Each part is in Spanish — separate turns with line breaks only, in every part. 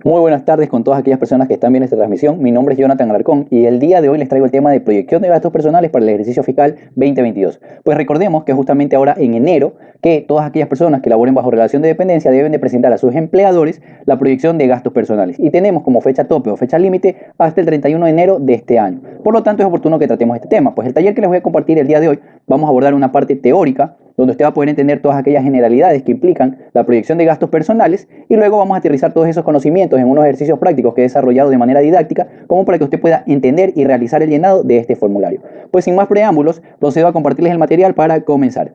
Muy buenas tardes con todas aquellas personas que están viendo esta transmisión. Mi nombre es Jonathan Alarcón y el día de hoy les traigo el tema de proyección de gastos personales para el ejercicio fiscal 2022. Pues recordemos que justamente ahora en enero que todas aquellas personas que laboren bajo relación de dependencia deben de presentar a sus empleadores la proyección de gastos personales. Y tenemos como fecha tope o fecha límite hasta el 31 de enero de este año. Por lo tanto es oportuno que tratemos este tema. Pues el taller que les voy a compartir el día de hoy vamos a abordar una parte teórica donde usted va a poder entender todas aquellas generalidades que implican la proyección de gastos personales y luego vamos a aterrizar todos esos conocimientos en unos ejercicios prácticos que he desarrollado de manera didáctica como para que usted pueda entender y realizar el llenado de este formulario. Pues sin más preámbulos, procedo a compartirles el material para comenzar.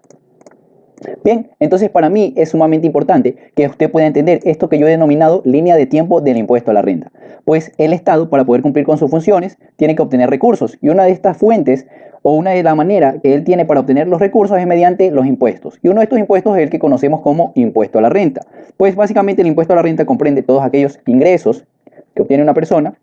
Bien, entonces para mí es sumamente importante que usted pueda entender esto que yo he denominado línea de tiempo del impuesto a la renta. Pues el Estado, para poder cumplir con sus funciones, tiene que obtener recursos y una de estas fuentes o una de las maneras que él tiene para obtener los recursos es mediante los impuestos. Y uno de estos impuestos es el que conocemos como impuesto a la renta. Pues básicamente el impuesto a la renta comprende todos aquellos ingresos que obtiene una persona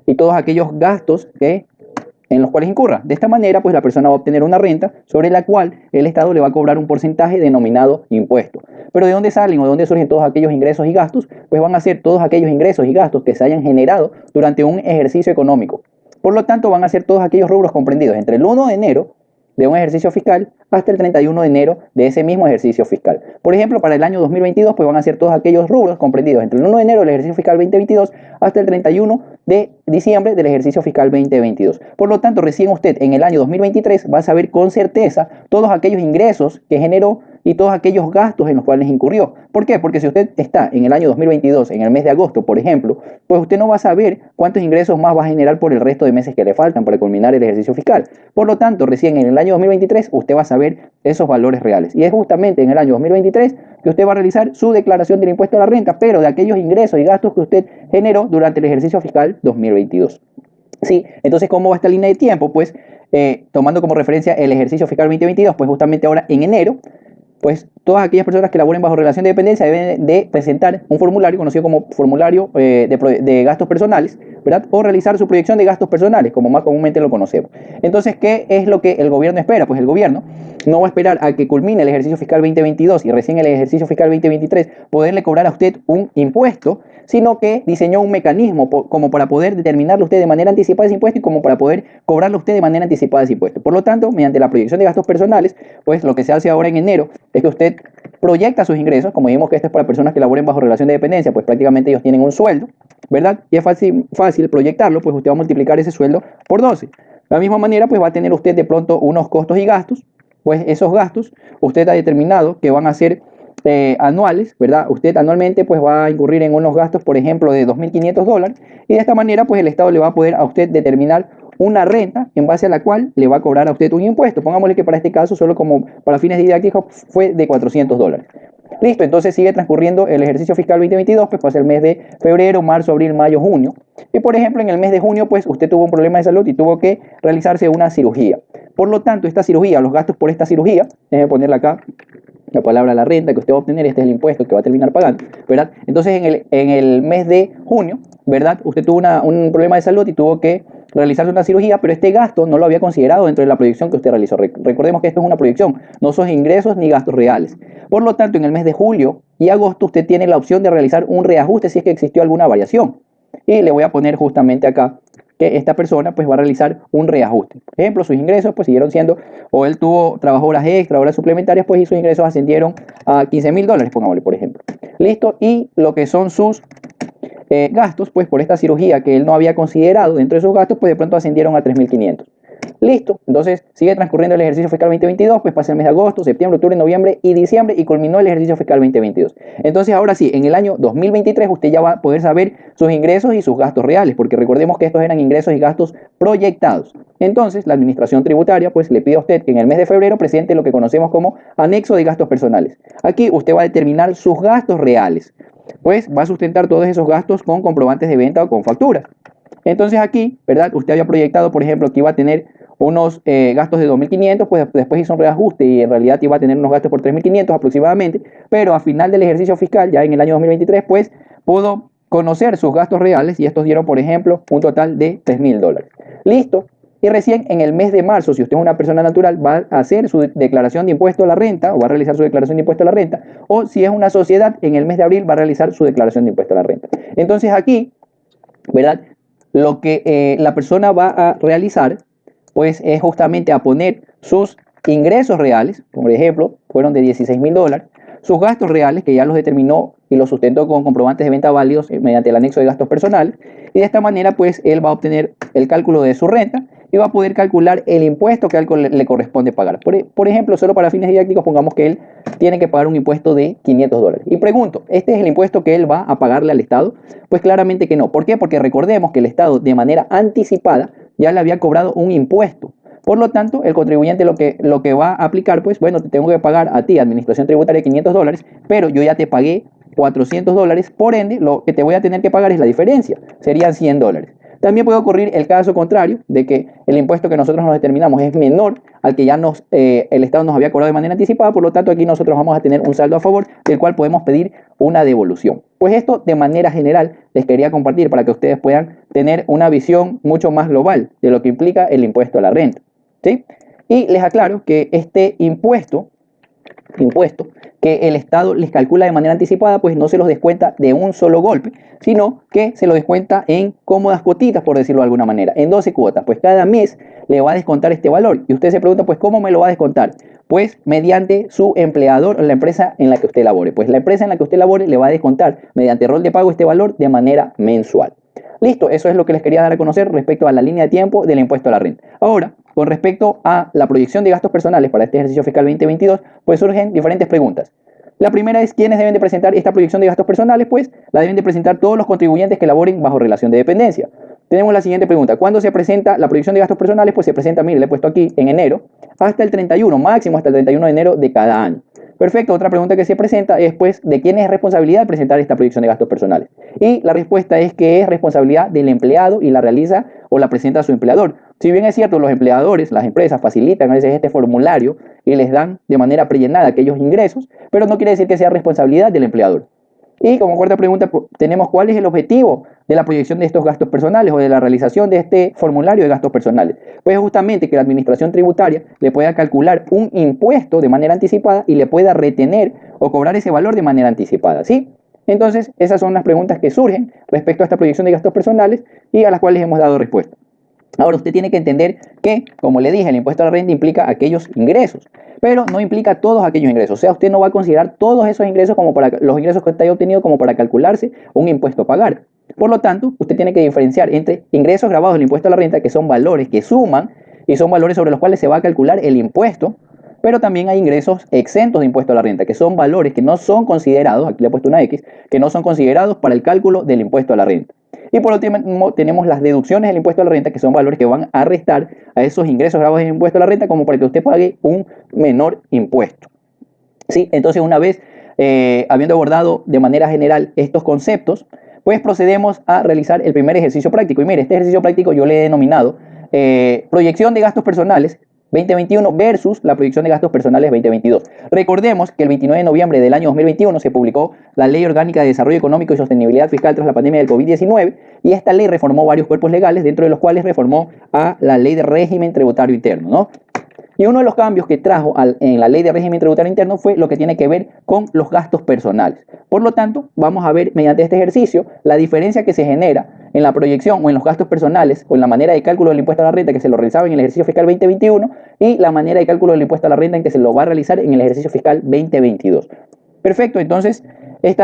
y todos aquellos gastos en los cuales incurra. De esta manera, pues la persona va a obtener una renta sobre la cual el Estado le va a cobrar un porcentaje denominado impuesto. Pero ¿de dónde salen o de dónde surgen todos aquellos ingresos y gastos? Pues van a ser todos aquellos ingresos y gastos que se hayan generado durante un ejercicio económico. Por lo tanto, van a ser todos aquellos rubros comprendidos entre el 1 de enero de un ejercicio fiscal hasta el 31 de enero de ese mismo ejercicio fiscal. Por ejemplo, para el año 2022, pues van a ser todos aquellos rubros comprendidos entre el 1 de enero del ejercicio fiscal 2022 hasta el 31 de diciembre del ejercicio fiscal 2022. Por lo tanto, recién usted en el año 2023 va a saber con certeza todos aquellos ingresos que generó y todos aquellos gastos en los cuales incurrió. ¿Por qué? Porque si usted está en el año 2022, en el mes de agosto, por ejemplo, pues usted no va a saber cuántos ingresos más va a generar por el resto de meses que le faltan para culminar el ejercicio fiscal. Por lo tanto, recién en el año 2023 usted va a saber esos valores reales. Y es justamente en el año 2023 que usted va a realizar su declaración del impuesto a la renta, pero de aquellos ingresos y gastos que usted generó durante el ejercicio fiscal 2022. Sí, entonces, ¿cómo va esta línea de tiempo? Pues tomando como referencia el ejercicio fiscal 2022, pues justamente ahora en enero, pues todas aquellas personas que laboren bajo relación de dependencia deben de presentar un formulario conocido como formulario de gastos personales, ¿verdad? O realizar su proyección de gastos personales, como más comúnmente lo conocemos. Entonces, ¿qué es lo que el gobierno espera? Pues el gobierno no va a esperar a que culmine el ejercicio fiscal 2022 y recién el ejercicio fiscal 2023 poderle cobrar a usted un impuesto, sino que diseñó un mecanismo como para poder determinarle usted de manera anticipada ese impuesto y como para poder cobrarle usted de manera anticipada ese impuesto. Por lo tanto, mediante la proyección de gastos personales, pues lo que se hace ahora en enero es que usted proyecta sus ingresos, como dijimos que esto es para personas que laboren bajo relación de dependencia, pues prácticamente ellos tienen un sueldo, ¿verdad? Y es fácil proyectarlo, pues usted va a multiplicar ese sueldo por 12. De la misma manera, pues va a tener usted de pronto unos costos y gastos, pues esos gastos usted ha determinado que van a ser anuales, ¿verdad? Usted anualmente pues va a incurrir en unos gastos, por ejemplo, de $2.500 y de esta manera pues el Estado le va a poder a usted determinar una renta en base a la cual le va a cobrar a usted un impuesto. Pongámosle que para este caso, solo como para fines didácticos, fue de $400. Listo, entonces sigue transcurriendo el ejercicio fiscal 2022, pues pasa el mes de febrero, marzo, abril, mayo, junio. Y por ejemplo, en el mes de junio, pues usted tuvo un problema de salud y tuvo que realizarse una cirugía. Por lo tanto, esta cirugía, los gastos por esta cirugía, déjeme ponerla acá, la palabra la renta que usted va a obtener, este es el impuesto que va a terminar pagando, ¿verdad? Entonces en el mes de junio, ¿verdad? Usted tuvo un problema de salud y tuvo que realizarse una cirugía, pero este gasto no lo había considerado dentro de la proyección que usted realizó. Recordemos que esto es una proyección, no son ingresos ni gastos reales. Por lo tanto, en el mes de julio y agosto usted tiene la opción de realizar un reajuste si es que existió alguna variación. Y le voy a poner justamente acá que esta persona pues va a realizar un reajuste. Por ejemplo, sus ingresos pues siguieron siendo, o él trabajó horas extra, horas suplementarias, pues y sus ingresos ascendieron a $15.000, pongámosle por ejemplo. Listo, y lo que son sus gastos, pues por esta cirugía que él no había considerado dentro de sus gastos, pues de pronto ascendieron a 3.500. Listo, entonces sigue transcurriendo el ejercicio fiscal 2022, pues pasa el mes de agosto, septiembre, octubre, noviembre y diciembre y culminó el ejercicio fiscal 2022. Entonces ahora sí, en el año 2023 usted ya va a poder saber sus ingresos y sus gastos reales, porque recordemos que estos eran ingresos y gastos proyectados. Entonces la administración tributaria pues le pide a usted que en el mes de febrero presente lo que conocemos como anexo de gastos personales. Aquí usted va a determinar sus gastos reales, pues va a sustentar todos esos gastos con comprobantes de venta o con facturas. Entonces aquí, ¿verdad? Usted había proyectado, por ejemplo, que iba a tener unos gastos de 2.500, pues después hizo un reajuste y en realidad iba a tener unos gastos por 3.500 aproximadamente, pero a final del ejercicio fiscal, ya en el año 2023, pues pudo conocer sus gastos reales y estos dieron, por ejemplo, un total de $3.000. Listo. Y recién en el mes de marzo, si usted es una persona natural, va a hacer su declaración de impuesto a la renta o va a realizar su declaración de impuesto a la renta. O si es una sociedad, en el mes de abril va a realizar su declaración de impuesto a la renta. Entonces aquí, ¿verdad? Lo que la persona va a realizar, pues es justamente a poner sus ingresos reales, por ejemplo, fueron de $16.000, sus gastos reales, que ya los determinó y los sustentó con comprobantes de venta válidos mediante el anexo de gastos personales, y de esta manera, pues, él va a obtener el cálculo de su renta y va a poder calcular el impuesto que a él le corresponde pagar. Por ejemplo, solo para fines didácticos, pongamos que él tiene que pagar un impuesto de $500. Y pregunto, ¿este es el impuesto que él va a pagarle al Estado? Pues claramente que no. ¿Por qué? Porque recordemos que el Estado, de manera anticipada, ya le había cobrado un impuesto. Por lo tanto, el contribuyente lo que va a aplicar, pues, bueno, te tengo que pagar a ti, administración tributaria, $500, pero yo ya te pagué $400, por ende, lo que te voy a tener que pagar es la diferencia, serían $100. También puede ocurrir el caso contrario, de que el impuesto que nosotros nos determinamos es menor al que ya el Estado nos había cobrado de manera anticipada, por lo tanto aquí nosotros vamos a tener un saldo a favor del cual podemos pedir una devolución. Pues esto de manera general les quería compartir para que ustedes puedan tener una visión mucho más global de lo que implica el impuesto a la renta, ¿sí? Y les aclaro que este impuesto que el Estado les calcula de manera anticipada, pues no se los descuenta de un solo golpe, sino que se lo descuenta en cómodas cuotitas, por decirlo de alguna manera, en 12 cuotas. Pues cada mes le va a descontar este valor. Y usted se pregunta, pues, ¿cómo me lo va a descontar? Pues mediante su empleador o la empresa en la que usted labore. Pues la empresa en la que usted labore le va a descontar mediante rol de pago este valor de manera mensual. Listo, eso es lo que les quería dar a conocer respecto a la línea de tiempo del impuesto a la renta. Ahora, con respecto a la proyección de gastos personales para este ejercicio fiscal 2022, pues surgen diferentes preguntas. La primera es, ¿quiénes deben de presentar esta proyección de gastos personales? Pues la deben de presentar todos los contribuyentes que laboren bajo relación de dependencia. Tenemos la siguiente pregunta. ¿Cuándo se presenta la proyección de gastos personales? Pues se presenta, mire, le he puesto aquí en enero, hasta el 31, máximo hasta el 31 de enero de cada año. Perfecto, otra pregunta que se presenta es, pues, ¿de quién es responsabilidad presentar esta proyección de gastos personales? Y la respuesta es que es responsabilidad del empleado y la realiza o la presenta su empleador. Si bien es cierto, los empleadores, las empresas facilitan a veces este formulario y les dan de manera prellenada aquellos ingresos, pero no quiere decir que sea responsabilidad del empleador. Y como cuarta pregunta tenemos cuál es el objetivo de la proyección de estos gastos personales o de la realización de este formulario de gastos personales. Pues justamente que la administración tributaria le pueda calcular un impuesto de manera anticipada y le pueda retener o cobrar ese valor de manera anticipada, ¿sí? Entonces, esas son las preguntas que surgen respecto a esta proyección de gastos personales y a las cuales hemos dado respuesta. Ahora usted tiene que entender que, como le dije, el impuesto a la renta implica aquellos ingresos, pero no implica todos aquellos ingresos. O sea, usted no va a considerar todos esos ingresos como para los ingresos que usted haya obtenido como para calcularse un impuesto a pagar. Por lo tanto, usted tiene que diferenciar entre ingresos grabados del impuesto a la renta, que son valores que suman y son valores sobre los cuales se va a calcular el impuesto, pero también hay ingresos exentos de impuesto a la renta, que son valores que no son considerados, aquí le he puesto una X, que no son considerados para el cálculo del impuesto a la renta. Y por último tenemos las deducciones del impuesto a la renta, que son valores que van a restar a esos ingresos grabados del impuesto a la renta como para que usted pague un menor impuesto. ¿Sí? Entonces, una vez habiendo abordado de manera general estos conceptos, pues procedemos a realizar el primer ejercicio práctico. Y mire, este ejercicio práctico yo le he denominado proyección de gastos personales 2021 versus la proyección de gastos personales 2022. Recordemos que el 29 de noviembre del año 2021 se publicó la Ley Orgánica de Desarrollo Económico y Sostenibilidad Fiscal tras la pandemia del COVID-19 y esta ley reformó varios cuerpos legales, dentro de los cuales reformó a la Ley de Régimen Tributario Interno, ¿no? Y uno de los cambios que trajo en la Ley de Régimen Tributario Interno fue lo que tiene que ver con los gastos personales. Por lo tanto, vamos a ver mediante este ejercicio la diferencia que se genera en la proyección o en los gastos personales o en la manera de cálculo del impuesto a la renta que se lo realizaba en el ejercicio fiscal 2021 y la manera de cálculo del impuesto a la renta en que se lo va a realizar en el ejercicio fiscal 2022. Perfecto, entonces este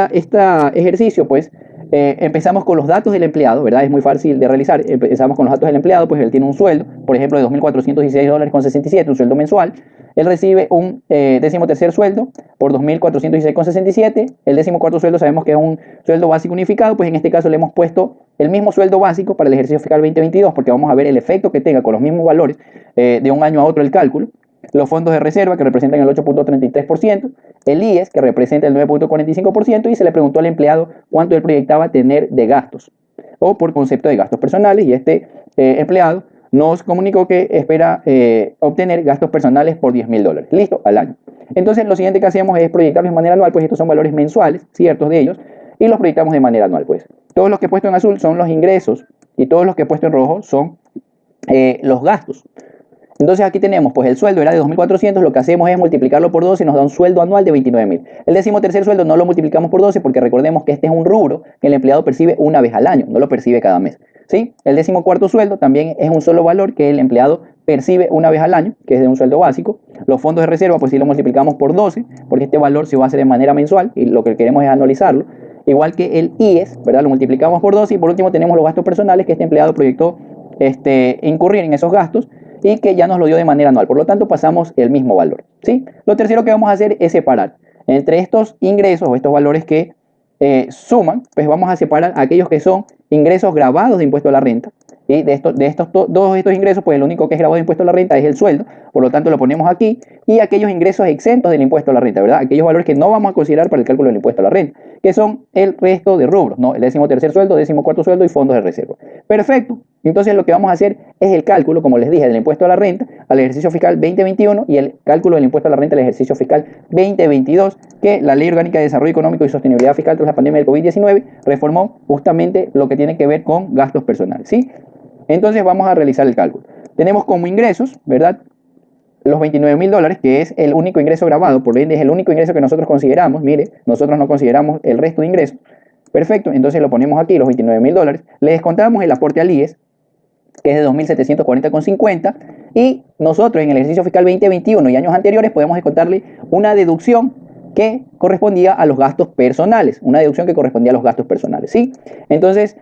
ejercicio pues empezamos con los datos del empleado, ¿verdad? Es muy fácil de realizar. Empezamos con los datos del empleado, pues él tiene un sueldo, por ejemplo, de $2.416,67, un sueldo mensual. Él recibe un 13º sueldo por $2.416,67. El 14º sueldo sabemos que es un sueldo básico unificado, pues en este caso le hemos puesto el mismo sueldo básico para el ejercicio fiscal 2022, porque vamos a ver el efecto que tenga con los mismos valores de un año a otro el cálculo. Los fondos de reserva, que representan el 8.33%, el IES, que representa el 9.45%, y se le preguntó al empleado cuánto él proyectaba tener de gastos, o por concepto de gastos personales, y este empleado nos comunicó que espera obtener gastos personales por $10.000, listo, al año. Entonces, lo siguiente que hacemos es proyectarlos de manera anual, pues estos son valores mensuales, ciertos de ellos, y los proyectamos de manera anual, pues. Todos los que he puesto en azul son los ingresos, y todos los que he puesto en rojo son los gastos. Entonces aquí tenemos, pues el sueldo era de 2.400, lo que hacemos es multiplicarlo por 12 y nos da un sueldo anual de 29.000. El 13º sueldo no lo multiplicamos por 12 porque recordemos que este es un rubro que el empleado percibe una vez al año, no lo percibe cada mes. ¿Sí? El 14º sueldo también es un solo valor que el empleado percibe una vez al año, que es de un sueldo básico. Los fondos de reserva, pues si lo multiplicamos por 12, porque este valor se va a hacer de manera mensual y lo que queremos es anualizarlo. Igual que el IES, ¿verdad? Lo multiplicamos por 12 y por último tenemos los gastos personales que este empleado proyectó incurrir en esos gastos y que ya nos lo dio de manera anual. Por lo tanto, pasamos el mismo valor. ¿Sí? Lo tercero que vamos a hacer es separar. Entre estos ingresos o estos valores que suman, pues vamos a separar aquellos que son ingresos grabados de impuesto a la renta. Y de todos estos ingresos, pues el único que es grabado de impuesto a la renta es el sueldo, por lo tanto lo ponemos aquí, y aquellos ingresos exentos del impuesto a la renta, ¿verdad? Aquellos valores que no vamos a considerar para el cálculo del impuesto a la renta, que son el resto de rubros, ¿no? El 13º sueldo, 14º sueldo y fondos de reserva. Perfecto. Entonces lo que vamos a hacer es el cálculo, como les dije, del impuesto a la renta al ejercicio fiscal 2021 y el cálculo del impuesto a la renta al ejercicio fiscal 2022, que la Ley Orgánica de Desarrollo Económico y Sostenibilidad Fiscal tras la pandemia del COVID-19 reformó justamente lo que tiene que ver con gastos personales, ¿sí? Entonces vamos a realizar el cálculo. Tenemos como ingresos, ¿verdad? Los $29.000, que es el único ingreso grabado, por ende es el único ingreso que nosotros consideramos. Mire, nosotros no consideramos el resto de ingresos. Perfecto, entonces lo ponemos aquí, los $29.000. Le descontamos el aporte al IES, que es de 2.740,50, y nosotros en el ejercicio fiscal 2021 y años anteriores podemos descontarle una deducción que correspondía a los gastos personales, ¿sí? Entonces,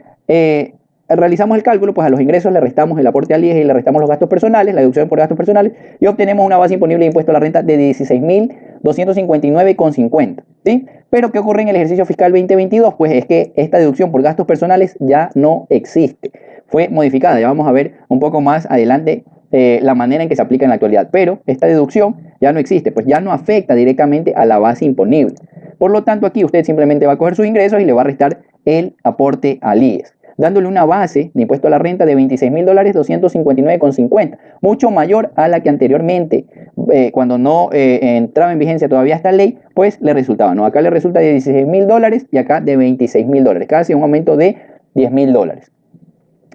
realizamos el cálculo, pues a los ingresos le restamos el aporte al IES y le restamos los gastos personales, la deducción por gastos personales, y obtenemos una base imponible de impuesto a la renta de 16.259,50, ¿sí? Pero ¿qué ocurre en el ejercicio fiscal 2022? Pues es que esta deducción por gastos personales ya no existe. Fue modificada, ya vamos a ver un poco más adelante la manera en que se aplica en la actualidad, pero esta deducción ya no existe, pues ya no afecta directamente a la base imponible. Por lo tanto, aquí usted simplemente va a coger sus ingresos y le va a restar el aporte al IES, dándole una base de impuesto a la renta de $26.259,50, mucho mayor a la que anteriormente, cuando no entraba en vigencia todavía esta ley, pues le resultaba, ¿no? Acá le resulta de $16.000 y acá de $26.000, casi un aumento de $10.000.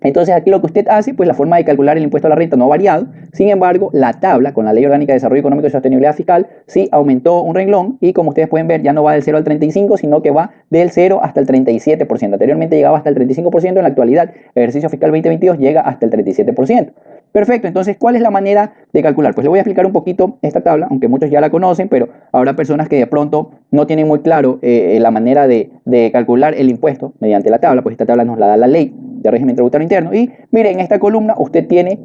Entonces aquí lo que usted hace, pues la forma de calcular el impuesto a la renta no ha variado. Sin embargo, la tabla con la Ley Orgánica de Desarrollo Económico y Sostenibilidad Fiscal sí aumentó un renglón y como ustedes pueden ver ya no va del 0 al 35, sino que va del 0 hasta el 37%. Anteriormente llegaba hasta el 35%, en la actualidad el ejercicio fiscal 2022 llega hasta el 37%. Perfecto, entonces, ¿cuál es la manera de calcular? Pues le voy a explicar un poquito esta tabla, aunque muchos ya la conocen, pero habrá personas que de pronto no tienen muy claro la manera de calcular el impuesto mediante la tabla, pues esta tabla nos la da la ley de régimen tributario interno. Y mire, en esta columna usted tiene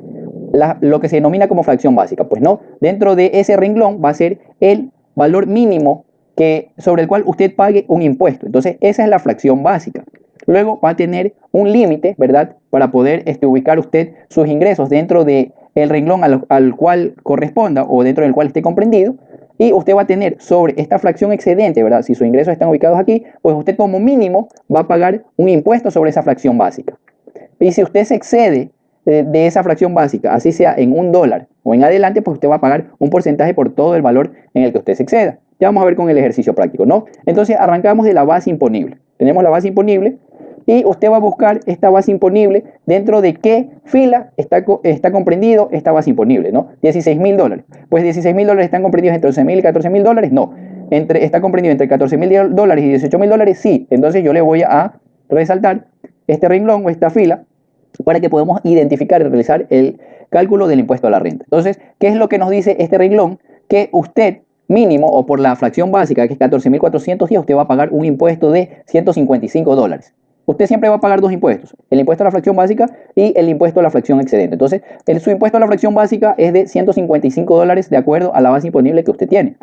lo que se denomina como fracción básica. Pues no, dentro de ese renglón va a ser el valor mínimo sobre el cual usted pague un impuesto. Entonces, esa es la fracción básica. Luego va a tener un límite, ¿verdad? Para poder ubicar usted sus ingresos dentro del renglón al cual corresponda o dentro del cual esté comprendido. Y usted va a tener sobre esta fracción excedente, ¿verdad? Si sus ingresos están ubicados aquí, pues usted como mínimo va a pagar un impuesto sobre esa fracción básica. Y si usted se excede de esa fracción básica, así sea en $1 o en adelante, pues usted va a pagar un porcentaje por todo el valor en el que usted se exceda. Ya vamos a ver con el ejercicio práctico, ¿no? Entonces arrancamos de la base imponible. Tenemos la base imponible y usted va a buscar esta base imponible dentro de qué fila está comprendido esta base imponible, ¿no? $16.000. Pues $16.000 están comprendidos entre $11.000 y $14.000, no. Está comprendido entre $14.000 y $18.000, sí. Entonces yo le voy a resaltar este renglón o esta fila para que podamos identificar y realizar el cálculo del impuesto a la renta. Entonces, ¿qué es lo que nos dice este renglón? Que usted mínimo o por la fracción básica, que es 14.410, usted va a pagar un impuesto de $155. Usted siempre va a pagar dos impuestos, el impuesto a la fracción básica y el impuesto a la fracción excedente. Entonces, su impuesto a la fracción básica es de $155 de acuerdo a la base imponible que usted tiene.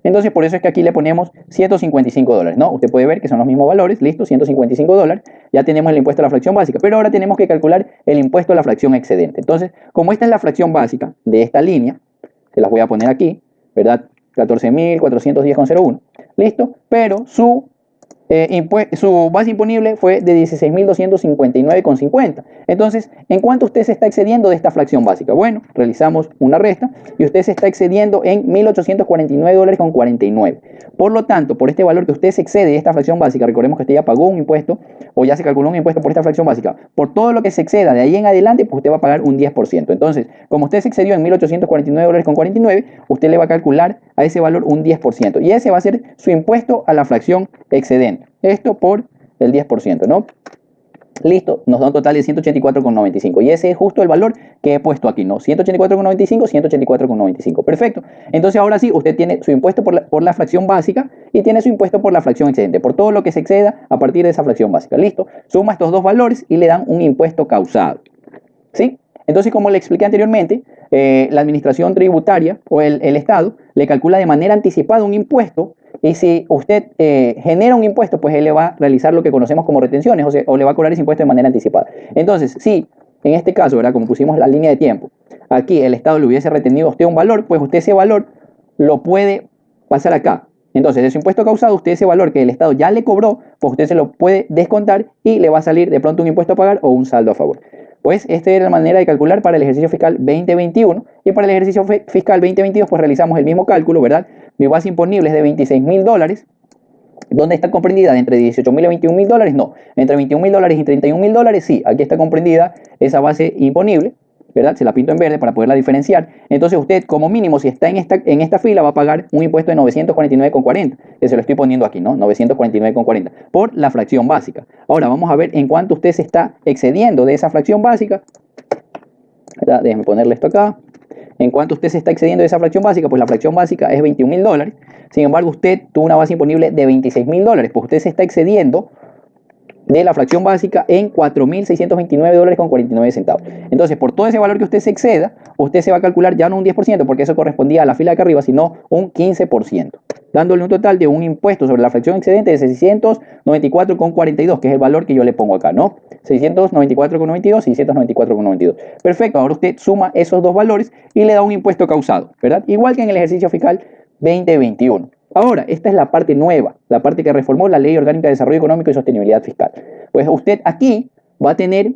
Entonces, por eso es que aquí le ponemos $155, ¿no? Usted puede ver que son los mismos valores, listo, $155. Ya tenemos el impuesto a la fracción básica, pero ahora tenemos que calcular el impuesto a la fracción excedente. Entonces, como esta es la fracción básica de esta línea, se las voy a poner aquí, ¿verdad? 14.410,01, listo, pero su su base imponible fue de 16.259,50. Entonces, ¿en cuánto usted se está excediendo de esta fracción básica? Bueno, realizamos una resta y usted se está excediendo en $1.849,49. Por lo tanto, por este valor que usted se excede de esta fracción básica, recordemos que usted ya pagó un impuesto o ya se calculó un impuesto por esta fracción básica, por todo lo que se exceda de ahí en adelante, pues usted va a pagar un 10%. Entonces, como usted se excedió en $1.849,49, usted le va a calcular a ese valor un 10%. Y ese va a ser su impuesto a la fracción excedente. Esto por el 10%, ¿no? Listo, nos da un total de 184,95. Y ese es justo el valor que he puesto aquí, ¿no? 184,95, 184,95. Perfecto. Entonces ahora sí, usted tiene su impuesto por la fracción básica y tiene su impuesto por la fracción excedente, por todo lo que se exceda a partir de esa fracción básica. Listo. Suma estos dos valores y le dan un impuesto causado. ¿Sí? Entonces, como le expliqué anteriormente, la administración tributaria o el Estado le calcula de manera anticipada un impuesto. Y si usted genera un impuesto, pues él le va a realizar lo que conocemos como retenciones, o le va a cobrar ese impuesto de manera anticipada. Entonces, si en este caso, ¿verdad? Como pusimos la línea de tiempo, aquí el Estado le hubiese retenido a usted un valor, pues usted ese valor lo puede pasar acá. Entonces, de su impuesto causado, usted ese valor que el Estado ya le cobró, pues usted se lo puede descontar y le va a salir de pronto un impuesto a pagar o un saldo a favor. Pues esta era la manera de calcular para el ejercicio fiscal 2021 y para el ejercicio fiscal 2022 pues realizamos el mismo cálculo, ¿verdad? Mi base imponible es de $26.000. ¿Dónde está comprendida? ¿Entre $18.000 y $21.000? No. ¿Entre $21.000 y $31.000? Sí. Aquí está comprendida esa base imponible, ¿verdad? Se la pinto en verde para poderla diferenciar. Entonces usted como mínimo si está en esta fila va a pagar un impuesto de 949,40, que se lo estoy poniendo aquí, ¿no? 949,40 por la fracción básica. Ahora vamos a ver en cuánto usted se está excediendo de esa fracción básica, ¿verdad? Déjeme ponerle esto acá. En cuanto usted se está excediendo de esa fracción básica, pues la fracción básica es $21.000. Sin embargo, usted tuvo una base imponible de $26.000, pues usted se está excediendo de la fracción básica en $4.629,49. Entonces, por todo ese valor que usted se exceda, usted se va a calcular ya no un 10%, porque eso correspondía a la fila de acá arriba, sino un 15%, dándole un total de un impuesto sobre la fracción excedente de 694,42, que es el valor que yo le pongo acá, ¿no? 694,92, 694,92. Perfecto, ahora usted suma esos dos valores y le da un impuesto causado, ¿verdad? Igual que en el ejercicio fiscal 2021. Ahora, esta es la parte nueva, la parte que reformó la Ley Orgánica de Desarrollo Económico y Sostenibilidad Fiscal. Pues usted aquí va a tener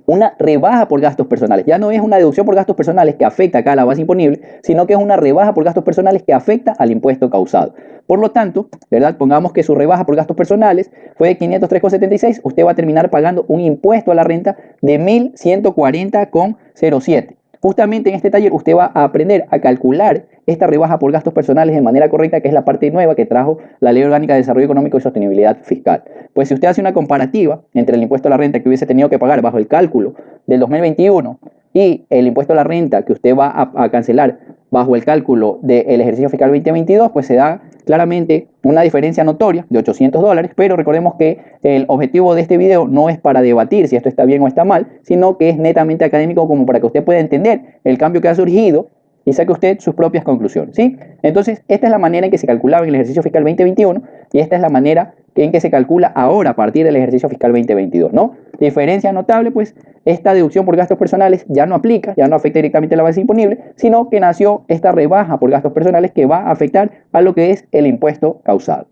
una rebaja por gastos personales. Ya no es una deducción por gastos personales que afecta acá a la base imponible, sino que es una rebaja por gastos personales que afecta al impuesto causado. Por lo tanto, ¿verdad? Pongamos que su rebaja por gastos personales fue de 503,76, usted va a terminar pagando un impuesto a la renta de 1.140,07. Justamente en este taller usted va a aprender a calcular esta rebaja por gastos personales de manera correcta, que es la parte nueva que trajo la Ley Orgánica de Desarrollo Económico y Sostenibilidad Fiscal. Pues si usted hace una comparativa entre el impuesto a la renta que hubiese tenido que pagar bajo el cálculo del 2021 y el impuesto a la renta que usted va a cancelar bajo el cálculo del ejercicio fiscal 2022, pues se da claramente una diferencia notoria de $800, pero recordemos que el objetivo de este video no es para debatir si esto está bien o está mal, sino que es netamente académico como para que usted pueda entender el cambio que ha surgido y saque usted sus propias conclusiones, ¿sí? Entonces, esta es la manera en que se calculaba en el ejercicio fiscal 2021 y esta es la manera en que se calcula ahora a partir del ejercicio fiscal 2022, ¿no? Diferencia notable, pues, esta deducción por gastos personales ya no aplica, ya no afecta directamente a la base imponible, sino que nació esta rebaja por gastos personales que va a afectar a lo que es el impuesto causado.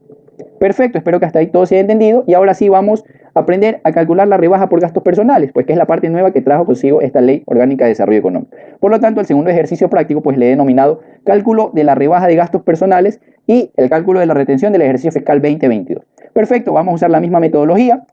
Perfecto, espero que hasta ahí todo se haya entendido y ahora sí vamos a aprender a calcular la rebaja por gastos personales, pues que es la parte nueva que trajo consigo esta Ley Orgánica de Desarrollo Económico. Por lo tanto, el segundo ejercicio práctico pues le he denominado cálculo de la rebaja de gastos personales y el cálculo de la retención del ejercicio fiscal 2022. Perfecto, vamos a usar la misma metodología,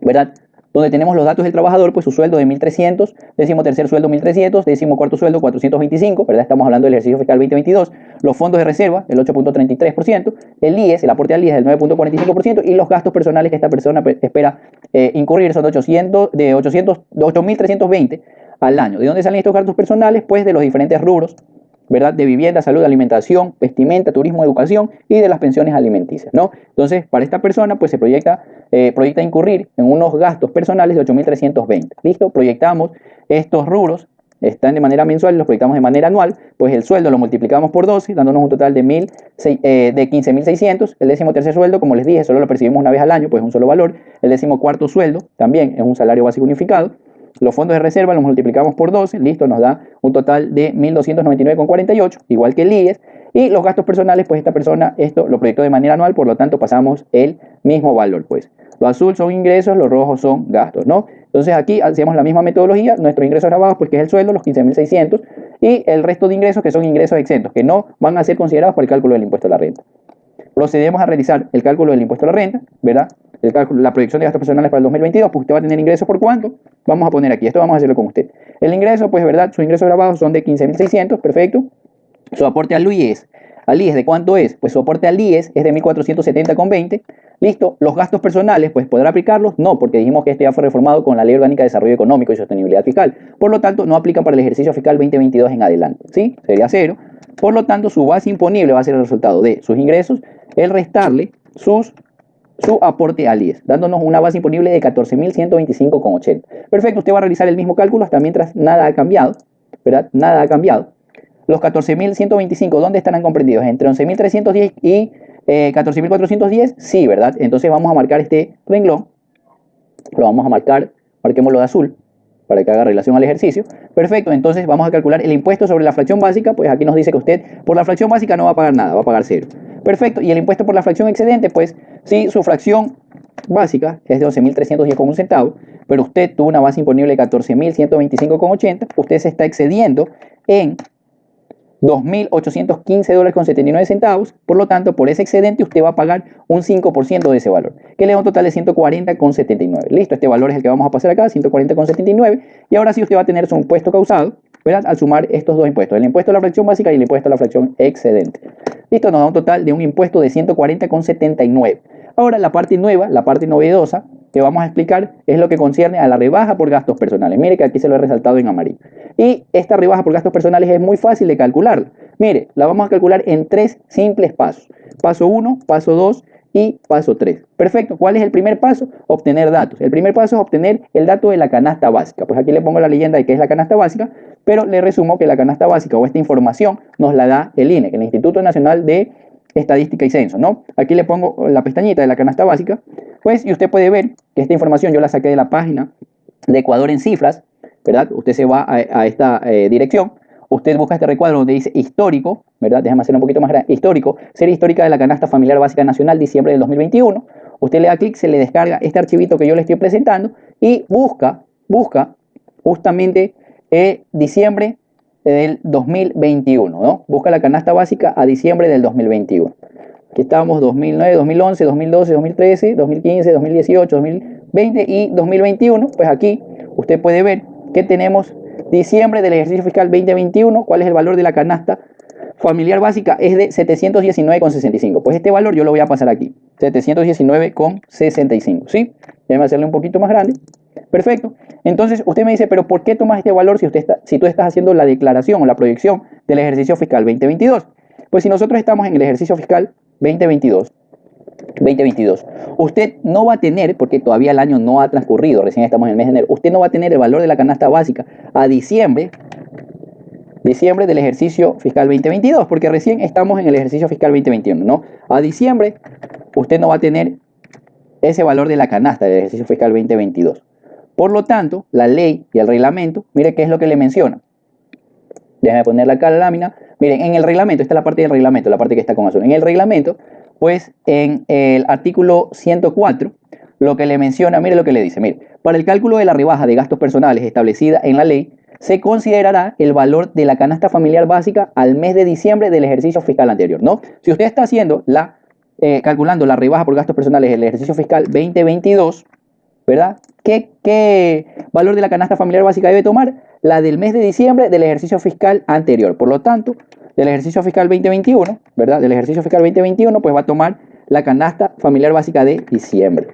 ¿verdad? Donde tenemos los datos del trabajador, pues su sueldo de 1.300, decimotercer sueldo 1.300, decimocuarto sueldo 425, ¿verdad? Estamos hablando del ejercicio fiscal 2022, los fondos de reserva del 8.33%, el IES, el aporte al IES del 9.45% y los gastos personales que esta persona espera incurrir son de 8.320 al año. ¿De dónde salen estos gastos personales? Pues de los diferentes rubros, ¿verdad? De vivienda, salud, alimentación, vestimenta, turismo, educación y de las pensiones alimenticias, ¿no? Entonces, para esta persona, pues se proyecta incurrir en unos gastos personales de 8.320. ¿Listo? Proyectamos estos rubros, están de manera mensual, los proyectamos de manera anual, pues el sueldo lo multiplicamos por 12, dándonos un total de 15.600. El decimotercer sueldo, como les dije, solo lo percibimos una vez al año, pues es un solo valor. El decimocuarto sueldo también es un salario básico unificado. Los fondos de reserva los multiplicamos por 12, listo, nos da un total de 1.299,48, igual que el IES. Y los gastos personales, pues esta persona esto lo proyectó de manera anual, por lo tanto pasamos el mismo valor, pues. Lo azul son ingresos, los rojos son gastos, ¿no? Entonces aquí hacemos la misma metodología, nuestros ingresos grabados, pues que es el sueldo, los 15.600, y el resto de ingresos que son ingresos exentos, que no van a ser considerados para el cálculo del impuesto a la renta. Procedemos a realizar el cálculo del impuesto a la renta, ¿verdad? La proyección de gastos personales para el 2022, pues usted va a tener ingresos por cuánto, vamos a poner aquí, esto vamos a hacerlo con usted. El ingreso, pues, ¿verdad? Sus ingresos grabados son de 15.600, perfecto. Su aporte al IES, ¿de cuánto es? Pues su aporte al IES es de 1.470,20. Listo. Los gastos personales, pues, ¿podrá aplicarlos? No, porque dijimos que este ya fue reformado con la Ley Orgánica de Desarrollo Económico y Sostenibilidad Fiscal. Por lo tanto, no aplican para el ejercicio fiscal 2022 en adelante, ¿sí? Sería cero. Por lo tanto, su base imponible va a ser el resultado de sus ingresos, el restarle su aporte al IES, dándonos una base imponible de 14.125,80. Perfecto, usted va a realizar el mismo cálculo hasta mientras nada ha cambiado, ¿verdad? Nada ha cambiado. Los 14.125, ¿dónde estarán comprendidos? ¿Entre 11.310 y 14.410? Sí, ¿verdad? Entonces vamos a marcar este renglón, lo vamos a marcar, marquémoslo de azul, para que haga relación al ejercicio. Perfecto, entonces vamos a calcular el impuesto sobre la fracción básica, pues aquí nos dice que usted por la fracción básica no va a pagar nada, va a pagar cero. Perfecto, y el impuesto por la fracción excedente, pues si su fracción básica es de 11.310,1 centavos, pero usted tuvo una base imponible de 14.125,80, usted se está excediendo en $2.815,79, por lo tanto, por ese excedente usted va a pagar un 5% de ese valor, que le da un total de 140,79. Listo, este valor es el que vamos a pasar acá, 140,79, y ahora sí usted va a tener su impuesto causado, ¿verdad? Al sumar estos dos impuestos, el impuesto a la fracción básica y el impuesto a la fracción excedente. Listo, nos da un total de un impuesto de 140,79. Ahora la parte nueva, la parte novedosa que vamos a explicar es lo que concierne a la rebaja por gastos personales. Mire que aquí se lo he resaltado en amarillo. Y esta rebaja por gastos personales es muy fácil de calcular. Mire, la vamos a calcular en 3 simples pasos. Paso 1, paso 2 y paso 3. Perfecto. ¿Cuál es el primer paso? Obtener datos. El primer paso es obtener el dato de la canasta básica. Pues aquí le pongo la leyenda de qué es la canasta básica, pero le resumo que la canasta básica o esta información nos la da el INE, el Instituto Nacional de Estadística y Censo, ¿no? Aquí le pongo la pestañita de la canasta básica, pues, y usted puede ver que esta información yo la saqué de la página de Ecuador en cifras, ¿verdad? Usted se va a esta dirección, usted busca este recuadro donde dice histórico, ¿verdad? Déjame hacerlo un poquito más grande, histórico, serie histórica de la canasta familiar básica nacional, diciembre del 2021. Usted le da clic, se le descarga este archivito que yo le estoy presentando y busca justamente diciembre del 2021, ¿no? Busca la canasta básica a diciembre del 2021. Aquí estábamos 2009, 2011, 2012, 2013, 2015, 2018, 2020 y 2021. Pues aquí usted puede ver que tenemos diciembre del ejercicio fiscal 2021. ¿Cuál es el valor de la canasta familiar básica? Es de 719,65. Pues este valor yo lo voy a pasar aquí. 719,65. ¿Sí? Déjame hacerle un poquito más grande. Perfecto. Entonces usted me dice, pero ¿por qué tomas este valor si tú estás haciendo la declaración o la proyección del ejercicio fiscal 2022? Pues si nosotros estamos en el ejercicio fiscal 2022, usted no va a tener, porque todavía el año no ha transcurrido, recién estamos en el mes de enero, usted no va a tener el valor de la canasta básica a diciembre del ejercicio fiscal 2022, porque recién estamos en el ejercicio fiscal 2021, ¿no? A diciembre usted no va a tener ese valor de la canasta del ejercicio fiscal 2022. Por lo tanto, la ley y el reglamento, mire qué es lo que le menciona. Déjame ponerle acá la lámina. Miren, en el reglamento, esta es la parte del reglamento, la parte que está con azul. En el reglamento, pues en el artículo 104, lo que le menciona, mire lo que le dice. Mire, para el cálculo de la rebaja de gastos personales establecida en la ley, se considerará el valor de la canasta familiar básica al mes de diciembre del ejercicio fiscal anterior, ¿no? Si usted está haciendo calculando la rebaja por gastos personales del ejercicio fiscal 2022, ¿verdad? ¿Qué valor de la canasta familiar básica debe tomar? La del mes de diciembre del ejercicio fiscal anterior. Por lo tanto, del ejercicio fiscal 2021, ¿verdad? Del ejercicio fiscal 2021, pues va a tomar la canasta familiar básica de diciembre.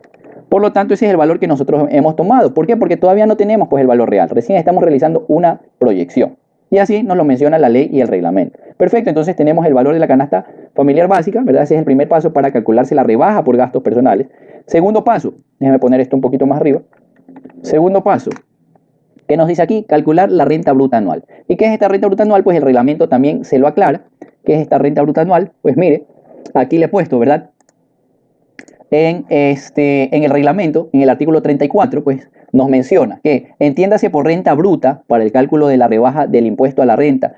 Por lo tanto, ese es el valor que nosotros hemos tomado. ¿Por qué? Porque todavía no tenemos pues el valor real. Recién estamos realizando una proyección. Y así nos lo menciona la ley y el reglamento. Perfecto, entonces tenemos el valor de la canasta familiar básica, ¿verdad? Ese es el primer paso para calcularse la rebaja por gastos personales. Segundo paso, déjame poner esto un poquito más arriba. Segundo paso, ¿qué nos dice aquí? Calcular la renta bruta anual. ¿Y qué es esta renta bruta anual? Pues el reglamento también se lo aclara. ¿Qué es esta renta bruta anual? Pues mire, aquí le he puesto, ¿verdad? En el reglamento, en el artículo 34, pues nos menciona que entiéndase por renta bruta para el cálculo de la rebaja del impuesto a la renta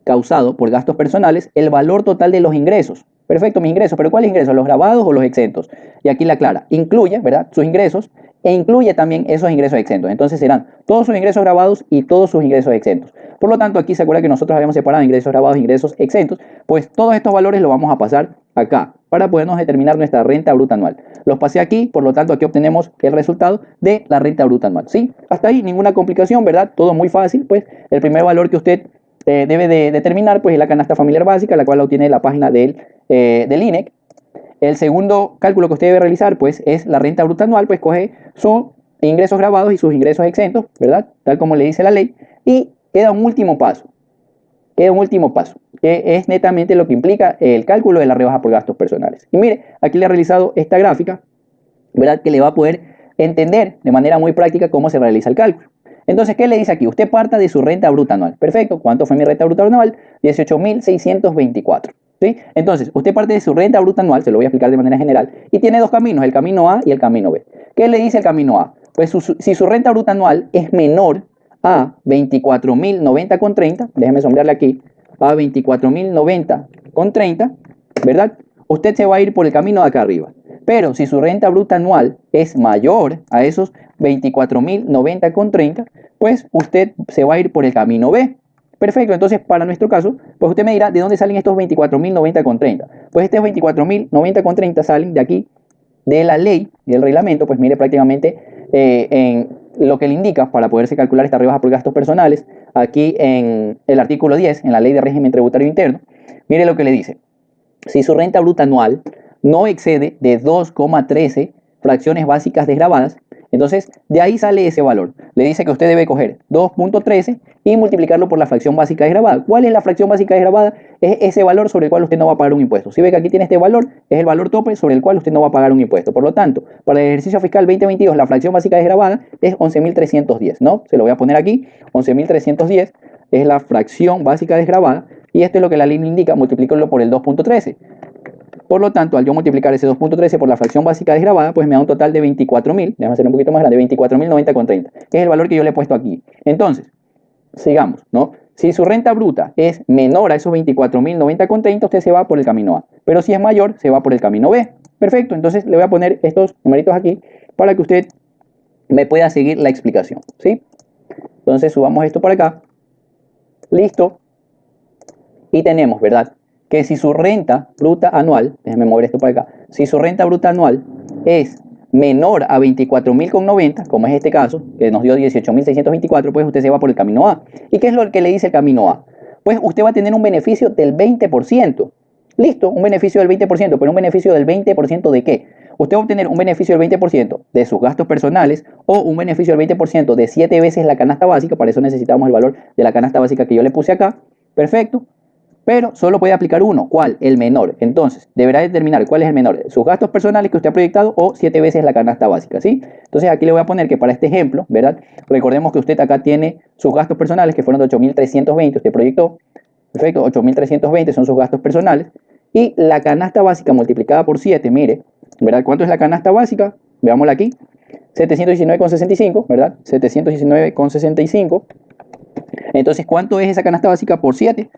causado por gastos personales el valor total de los ingresos. Perfecto, mis ingresos, pero ¿cuáles ingresos? ¿Los grabados o los exentos? Y aquí la aclara, incluye, ¿verdad?, sus ingresos e incluye también esos ingresos exentos. Entonces serán todos sus ingresos grabados y todos sus ingresos exentos. Por lo tanto, aquí se acuerda que nosotros habíamos separado ingresos grabados e ingresos exentos, pues todos estos valores los vamos a pasar acá para podernos determinar nuestra renta bruta anual. Los pasé aquí, por lo tanto aquí obtenemos el resultado de la renta bruta anual, ¿sí? Hasta ahí ninguna complicación, ¿verdad? Todo muy fácil, pues el primer valor que usted debe de determinar pues es la canasta familiar básica, la cual obtiene la página del INEC. El segundo cálculo que usted debe realizar pues es la renta bruta anual, pues coge sus ingresos grabados y sus ingresos exentos, ¿verdad? Tal como le dice la ley. Y queda un último paso, que es netamente lo que implica el cálculo de la rebaja por gastos personales. Y mire, aquí le he realizado esta gráfica, ¿verdad?, que le va a poder entender de manera muy práctica cómo se realiza el cálculo. Entonces, ¿qué le dice aquí? Usted parta de su renta bruta anual. Perfecto. ¿Cuánto fue mi renta bruta anual? 18.624. ¿Sí? Entonces, usted parte de su renta bruta anual, se lo voy a explicar de manera general, y tiene dos caminos, el camino A y el camino B. ¿Qué le dice el camino A? Pues si su renta bruta anual es menor a 24.090,30, déjeme sombrearle aquí, a 24.090,30, ¿verdad? Usted se va a ir por el camino de acá arriba. Pero si su renta bruta anual es mayor a esos 24.090,30, pues usted se va a ir por el camino B. Perfecto, entonces para nuestro caso, pues usted me dirá, ¿de dónde salen estos 24.090,30? Pues estos 24.090,30 salen de aquí, de la ley, del reglamento, pues mire prácticamente en lo que le indica para poderse calcular esta rebaja por gastos personales, aquí en el artículo 10, en la ley de régimen tributario interno, mire lo que le dice. Si su renta bruta anual no excede de 2,13 fracciones básicas desgravadas, entonces de ahí sale ese valor. Le dice que usted debe coger 2,13 y multiplicarlo por la fracción básica desgravada. ¿Cuál es la fracción básica desgravada? Es ese valor sobre el cual usted no va a pagar un impuesto. Si ve que aquí tiene este valor, es el valor tope sobre el cual usted no va a pagar un impuesto. Por lo tanto, para el ejercicio fiscal 2022, la fracción básica desgravada es 11.310, ¿no? Se lo voy a poner aquí, 11.310 es la fracción básica desgravada, y esto es lo que la ley indica, multiplícalo por el 2,13. Por lo tanto, al yo multiplicar ese 2,13 por la fracción básica desgravada, pues me da un total de 24.000, déjame hacer un poquito más grande, 24.090,30, que es el valor que yo le he puesto aquí. Entonces, sigamos, ¿no? Si su renta bruta es menor a esos 24.090,30, usted se va por el camino A. Pero si es mayor, se va por el camino B. Perfecto, entonces le voy a poner estos numeritos aquí para que usted me pueda seguir la explicación, ¿sí? Entonces subamos esto para acá. Listo. Y tenemos, ¿verdad?, que si su renta bruta anual, déjenme mover esto para acá, si su renta bruta anual es menor a 24.090, como es este caso, que nos dio 18.624, pues usted se va por el camino A. ¿Y qué es lo que le dice el camino A? Pues usted va a tener un beneficio del 20%. Listo, un beneficio del 20%, pero un beneficio del 20% ¿de qué? Usted va a obtener un beneficio del 20% de sus gastos personales o un beneficio del 20% de 7 veces la canasta básica. Para eso necesitamos el valor de la canasta básica que yo le puse acá. Perfecto. Pero solo puede aplicar uno. ¿Cuál? El menor. Entonces, deberá determinar cuál es el menor. Sus gastos personales que usted ha proyectado o 7 veces la canasta básica, ¿sí? Entonces, aquí le voy a poner que para este ejemplo, ¿verdad? Recordemos que usted acá tiene sus gastos personales que fueron de 8.320. Usted proyectó. Perfecto. 8.320 son sus gastos personales. Y la canasta básica multiplicada por 7, mire, ¿verdad? ¿Cuánto es la canasta básica? Veámosla aquí. 719,65, ¿verdad? 719,65. Entonces, ¿cuánto es esa canasta básica por 7?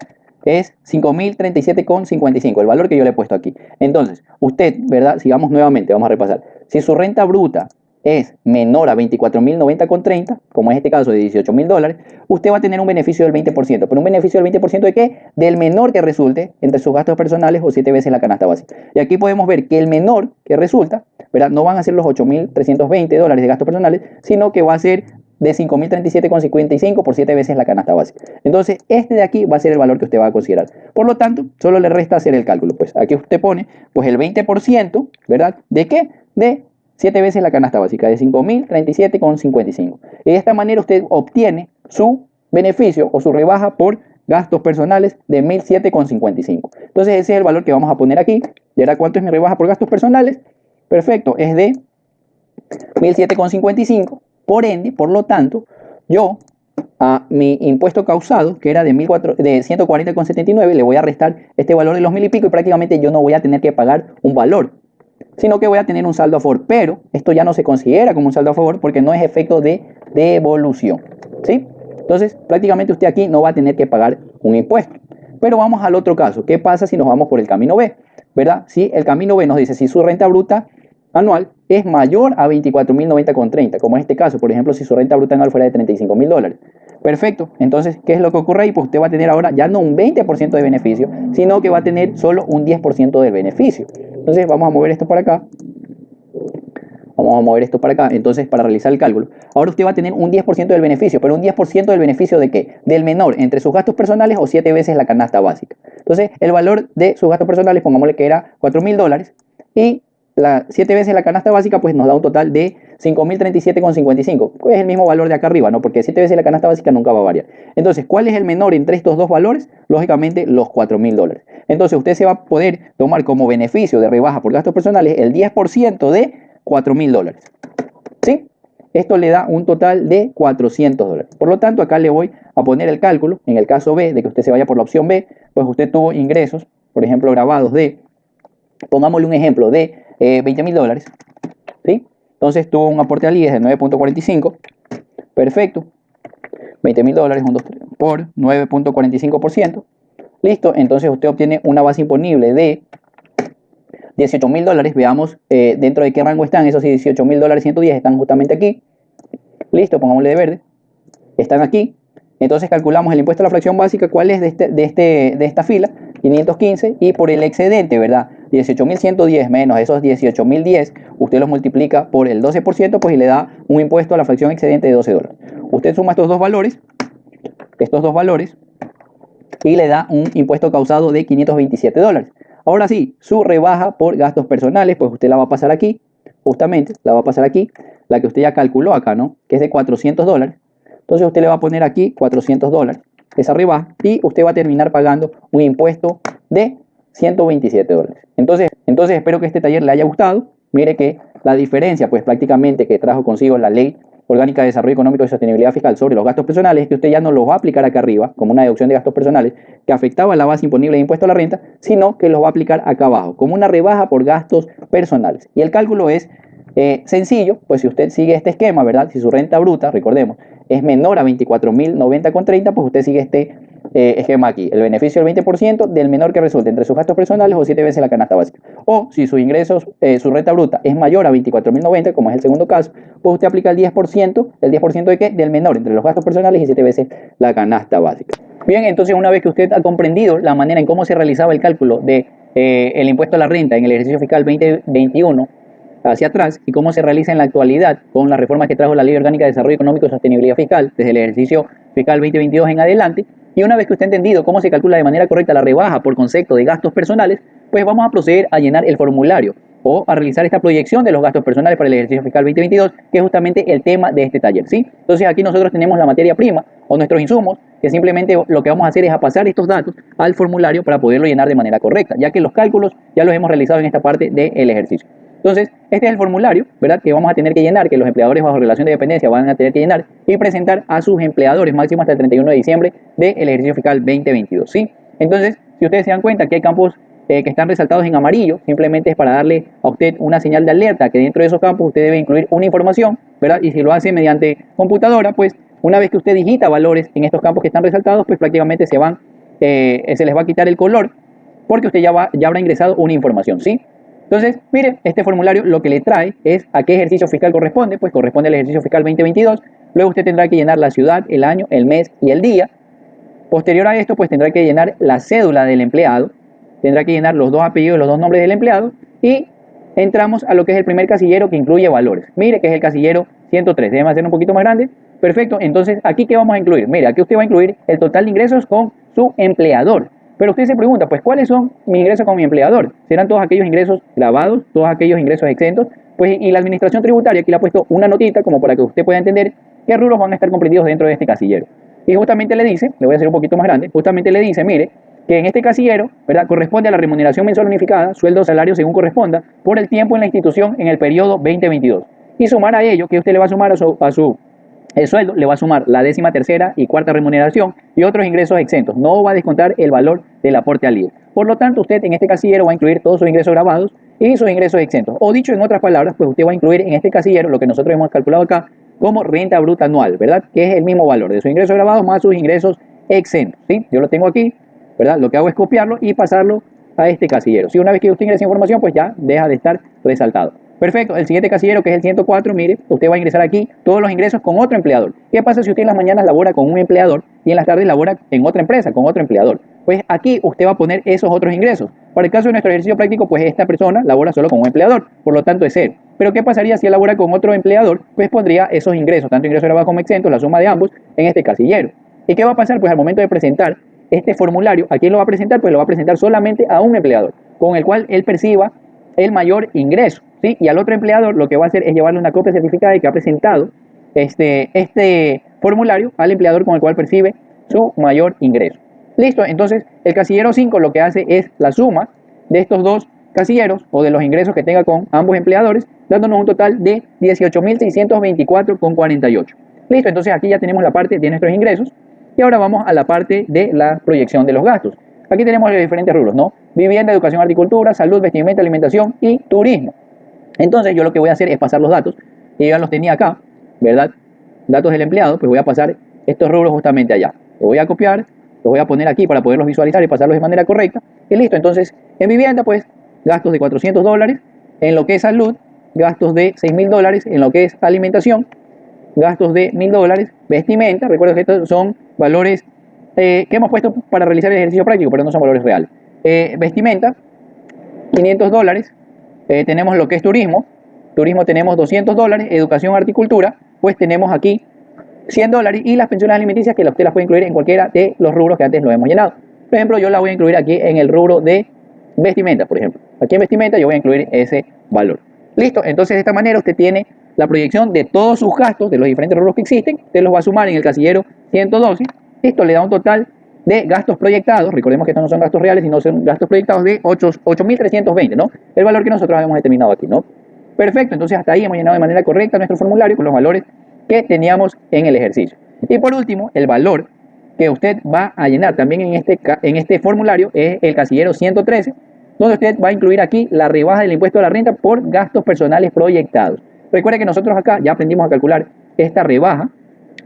Es 5.037,55, el valor que yo le he puesto aquí. Entonces, usted, ¿verdad? Sigamos nuevamente, vamos a repasar. Si su renta bruta es menor a 24.090,30, como es este caso de $18.000, usted va a tener un beneficio del 20%. ¿Pero un beneficio del 20% de qué? Del menor que resulte entre sus gastos personales o 7 veces la canasta básica. Y aquí podemos ver que el menor que resulta, ¿verdad?, no van a ser los $8.320 de gastos personales, sino que va a ser de 5.037,55 por 7 veces la canasta básica. Entonces, este de aquí va a ser el valor que usted va a considerar. Por lo tanto, solo le resta hacer el cálculo. Pues aquí usted pone, pues el 20%, ¿verdad? ¿De qué? De 7 veces la canasta básica, de 5.037,55. Y de esta manera usted obtiene su beneficio o su rebaja por gastos personales de 1.007,55. Entonces, ese es el valor que vamos a poner aquí. ¿Y ahora cuánto es mi rebaja por gastos personales? Perfecto, es de 1.007,55. Por ende, por lo tanto, yo a mi impuesto causado, que era de 140,79, le voy a restar este valor de los 1.000 y pico y prácticamente yo no voy a tener que pagar un valor, sino que voy a tener un saldo a favor. Pero esto ya no se considera como un saldo a favor porque no es efecto de devolución, ¿sí? Entonces, prácticamente usted aquí no va a tener que pagar un impuesto. Pero vamos al otro caso. ¿Qué pasa si nos vamos por el camino B? ¿Verdad? Si el camino B nos dice si su renta bruta anual es mayor a 24.090,30, como en este caso, por ejemplo, si su renta bruta anual fuera de $35.000. Perfecto, entonces, ¿qué es lo que ocurre ahí? Pues usted va a tener ahora ya no un 20% de beneficio, sino que va a tener solo un 10% del beneficio. Entonces, vamos a mover esto para acá. Vamos a mover esto para acá, entonces, para realizar el cálculo. Ahora usted va a tener un 10% del beneficio, pero un 10% del beneficio ¿de qué? Del menor entre sus gastos personales o 7 veces la canasta básica. Entonces, el valor de sus gastos personales, pongámosle que era $4.000, y 7 veces la canasta básica, pues nos da un total de 5.037,55. Pues es el mismo valor de acá arriba, ¿no? Porque 7 veces la canasta básica nunca va a variar. Entonces, ¿cuál es el menor entre estos dos valores? Lógicamente, los $4.000. Entonces, usted se va a poder tomar como beneficio de rebaja por gastos personales el 10% de $4.000. ¿Sí? Esto le da un total de $400. Por lo tanto, acá le voy a poner el cálculo. En el caso B, de que usted se vaya por la opción B, pues usted tuvo ingresos, por ejemplo, grabados de, pongámosle un ejemplo, de $20.000. ¿Sí? Entonces tuvo un aporte al IES de 9.45. Perfecto. $20.000 por 9.45%. Listo. Entonces usted obtiene una base imponible de $18.000. Veamos dentro de qué rango están. Esos $18.000 110 están justamente aquí. Listo. Pongámosle de verde. Están aquí. Entonces calculamos el impuesto a la fracción básica. ¿Cuál es de esta fila? 515. Y por el excedente, ¿verdad? 18.110 menos esos 18.010, usted los multiplica por el 12%, pues y le da un impuesto a la fracción excedente de $12. Usted suma estos dos valores, y le da un impuesto causado de $527. Ahora sí, su rebaja por gastos personales, pues usted la va a pasar aquí, justamente, la va a pasar aquí, la que usted ya calculó acá, ¿no? Que es de $400. Entonces usted le va a poner aquí $400, esa rebaja, y usted va a terminar pagando un impuesto de $127. Entonces espero que este taller le haya gustado. Mire que la diferencia, pues prácticamente que trajo consigo la Ley Orgánica de Desarrollo Económico y Sostenibilidad Fiscal sobre los gastos personales es que usted ya no los va a aplicar acá arriba como una deducción de gastos personales que afectaba la base imponible de impuesto a la renta, sino que los va a aplicar acá abajo como una rebaja por gastos personales. Y el cálculo es sencillo, pues si usted sigue este esquema, ¿verdad? Si su renta bruta, recordemos, es menor a 24.090,30, pues usted sigue este esquema aquí. El beneficio del 20% del menor que resulte entre sus gastos personales o 7 veces la canasta básica. O si sus ingresos, su renta bruta es mayor a 24.090, como es el segundo caso, pues usted aplica el 10%. ¿El 10% de qué? Del menor entre los gastos personales y 7 veces la canasta básica. Bien, entonces una vez que usted ha comprendido la manera en cómo se realizaba el cálculo de el impuesto a la renta en el ejercicio fiscal 2021 hacia atrás y cómo se realiza en la actualidad con las reformas que trajo la Ley Orgánica de Desarrollo Económico y Sostenibilidad Fiscal desde el ejercicio fiscal 2022 en adelante, y una vez que usted ha entendido cómo se calcula de manera correcta la rebaja por concepto de gastos personales, pues vamos a proceder a llenar el formulario o a realizar esta proyección de los gastos personales para el ejercicio fiscal 2022, que es justamente el tema de este taller, ¿sí? Entonces aquí nosotros tenemos la materia prima o nuestros insumos, que simplemente lo que vamos a hacer es a pasar estos datos al formulario para poderlo llenar de manera correcta, ya que los cálculos ya los hemos realizado en esta parte del ejercicio. Entonces, este es el formulario, ¿verdad?, que vamos a tener que llenar, que los empleadores bajo relación de dependencia van a tener que llenar y presentar a sus empleadores máximo hasta el 31 de diciembre del ejercicio fiscal 2022, ¿sí? Entonces, si ustedes se dan cuenta que hay campos que están resaltados en amarillo, simplemente es para darle a usted una señal de alerta que dentro de esos campos usted debe incluir una información, ¿verdad? Y si lo hace mediante computadora, pues una vez que usted digita valores en estos campos que están resaltados, pues prácticamente se les va a quitar el color porque usted ya habrá ingresado una información, ¿sí? Entonces, mire, este formulario lo que le trae es a qué ejercicio fiscal corresponde, pues corresponde al ejercicio fiscal 2022, luego usted tendrá que llenar la ciudad, el año, el mes y el día. Posterior a esto, pues tendrá que llenar la cédula del empleado, tendrá que llenar los dos apellidos, los dos nombres del empleado, y entramos a lo que es el primer casillero que incluye valores. Mire, que es el casillero 103, déjeme hacer un poquito más grande. Perfecto, entonces, ¿aquí qué vamos a incluir? Mire, aquí usted va a incluir el total de ingresos con su empleador. Pero usted se pregunta, pues, ¿cuáles son mis ingresos con mi empleador? ¿Serán todos aquellos ingresos grabados, todos aquellos ingresos exentos? Pues, y la administración tributaria aquí le ha puesto una notita como para que usted pueda entender qué rubros van a estar comprendidos dentro de este casillero. Y justamente le dice, le voy a hacer un poquito más grande, justamente le dice, mire, que en este casillero, ¿verdad?, corresponde a la remuneración mensual unificada, sueldo o salario según corresponda, por el tiempo en la institución en el periodo 2022. Y sumar a ello, que usted le va a sumar el sueldo, le va a sumar la 13ª y 4ª remuneración y otros ingresos exentos. No va a descontar el valor del aporte al IVA. Por lo tanto, usted en este casillero va a incluir todos sus ingresos grabados y sus ingresos exentos. O dicho en otras palabras, pues usted va a incluir en este casillero lo que nosotros hemos calculado acá como renta bruta anual, ¿verdad?, que es el mismo valor de sus ingresos grabados más sus ingresos exentos, ¿sí? Yo lo tengo aquí. ¿verdad? Lo que hago es copiarlo y pasarlo a este casillero. Si una vez que usted ingresa información, pues ya deja de estar resaltado. Perfecto, el siguiente casillero, que es el 104, mire, usted va a ingresar aquí todos los ingresos con otro empleador. ¿Qué pasa si usted en las mañanas labora con un empleador y en las tardes labora en otra empresa, con otro empleador? Pues aquí usted va a poner esos otros ingresos. Para el caso de nuestro ejercicio práctico, pues esta persona labora solo con un empleador, por lo tanto es cero. Pero ¿qué pasaría si él labora con otro empleador? Pues pondría esos ingresos, tanto ingresos grabados como exentos, la suma de ambos, en este casillero. ¿Y qué va a pasar? Pues al momento de presentar este formulario, ¿a quién lo va a presentar? Pues lo va a presentar solamente a un empleador, con el cual él perciba el mayor ingreso, ¿sí? Y al otro empleador lo que va a hacer es llevarle una copia certificada de que ha presentado este formulario al empleador con el cual percibe su mayor ingreso. Listo, entonces el casillero 5 lo que hace es la suma de estos dos casilleros o de los ingresos que tenga con ambos empleadores, dándonos un total de 18.624,48. Listo, entonces aquí ya tenemos la parte de nuestros ingresos y ahora vamos a la parte de la proyección de los gastos. Aquí tenemos los diferentes rubros, ¿no? Vivienda, educación, agricultura, salud, vestimenta, alimentación y turismo. Entonces yo lo que voy a hacer es pasar los datos, que yo ya los tenía acá, ¿verdad? Datos del empleado, pues voy a pasar estos rubros justamente allá. Lo voy a copiar, los voy a poner aquí para poderlos visualizar y pasarlos de manera correcta. Y listo, entonces en vivienda, pues gastos de $400, en lo que es salud, gastos de $6.000, en lo que es alimentación, gastos de $1.000, vestimenta, recuerda que estos son valores que hemos puesto para realizar el ejercicio práctico, pero no son valores reales. Vestimenta, $500, tenemos lo que es turismo tenemos $200, educación, horticultura, pues tenemos aquí $100 y las pensiones alimenticias que usted las puede incluir en cualquiera de los rubros que antes lo hemos llenado. Por ejemplo, yo la voy a incluir aquí en el rubro de vestimenta, por ejemplo. Aquí en vestimenta yo voy a incluir ese valor. Listo, entonces de esta manera usted tiene la proyección de todos sus gastos, de los diferentes rubros que existen, usted los va a sumar en el casillero 112, esto le da un total de gastos proyectados, recordemos que estos no son gastos reales, sino son gastos proyectados de 8.320, ¿no? El valor que nosotros habíamos determinado aquí, ¿no? Perfecto, entonces hasta ahí hemos llenado de manera correcta nuestro formulario con los valores que teníamos en el ejercicio. Y por último, el valor que usted va a llenar también en este formulario es el casillero 113, donde usted va a incluir aquí la rebaja del impuesto a la renta por gastos personales proyectados. Recuerde que nosotros acá ya aprendimos a calcular esta rebaja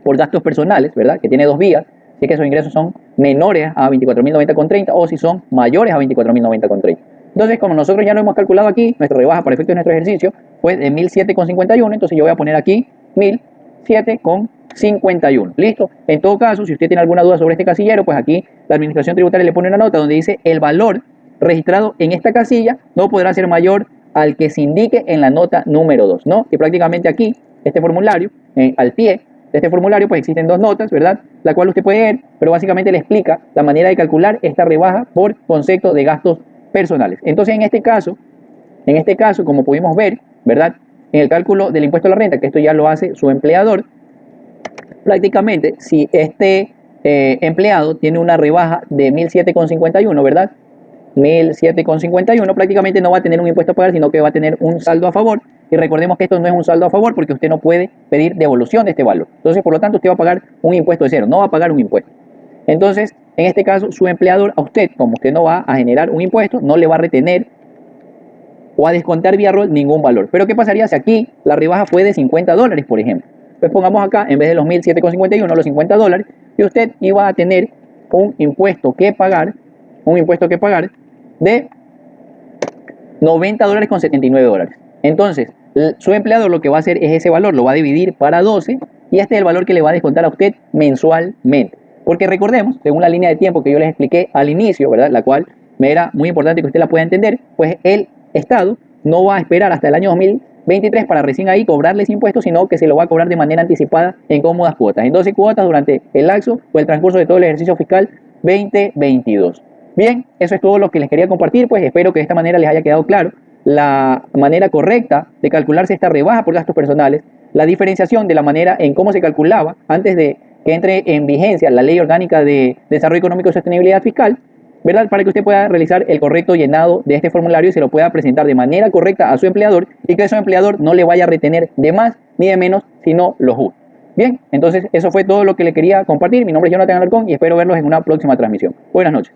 por gastos personales, ¿verdad? Que tiene dos vías, si es que esos ingresos son menores a 24.090,30 o si son mayores a 24.090,30. Entonces, como nosotros ya lo hemos calculado aquí, nuestra rebaja para efecto de nuestro ejercicio fue de 1.007,51, entonces yo voy a poner aquí 1.007,51. ¿Listo? En todo caso, si usted tiene alguna duda sobre este casillero, pues aquí la administración tributaria le pone una nota donde dice el valor registrado en esta casilla no podrá ser mayor al que se indique en la nota número 2, ¿no? Y prácticamente aquí, este formulario, al pie de este formulario, pues existen dos notas, ¿verdad? La cual usted puede ver, pero básicamente le explica la manera de calcular esta rebaja por concepto de gastos personales. Entonces, en este caso, como pudimos ver, ¿verdad? En el cálculo del impuesto a la renta, que esto ya lo hace su empleador, prácticamente, si este empleado tiene una rebaja de 1.007,51, ¿verdad? 1.007,51 prácticamente no va a tener un impuesto a pagar, sino que va a tener un saldo a favor. Y recordemos que esto no es un saldo a favor porque usted no puede pedir devolución de este valor. Entonces, por lo tanto, usted va a pagar un impuesto de cero, no va a pagar un impuesto. Entonces, en este caso, su empleador a usted, como usted no va a generar un impuesto, no le va a retener o a descontar vía ROL ningún valor. Pero ¿qué pasaría si aquí la rebaja fue de $50, por ejemplo? Pues pongamos acá, en vez de los 1.007,51, los $50, y usted iba a tener un impuesto que pagar de $90,79. Entonces, su empleador lo que va a hacer es ese valor, lo va a dividir para 12 y este es el valor que le va a descontar a usted mensualmente. Porque recordemos, según la línea de tiempo que yo les expliqué al inicio, ¿verdad? La cual me era muy importante que usted la pueda entender, pues el Estado no va a esperar hasta el año 2023 para recién ahí cobrarles impuestos, sino que se lo va a cobrar de manera anticipada en cómodas cuotas, en 12 cuotas durante el lapso o el transcurso de todo el ejercicio fiscal 2022. Bien, eso es todo lo que les quería compartir, pues espero que de esta manera les haya quedado claro la manera correcta de calcularse esta rebaja por gastos personales, la diferenciación de la manera en cómo se calculaba antes de que entre en vigencia la Ley Orgánica de Desarrollo Económico y Sostenibilidad Fiscal, ¿verdad? Para que usted pueda realizar el correcto llenado de este formulario y se lo pueda presentar de manera correcta a su empleador y que su empleador no le vaya a retener de más ni de menos, sino lo justo. Bien, entonces eso fue todo lo que le quería compartir. Mi nombre es Jonathan Alarcón y espero verlos en una próxima transmisión. Buenas noches.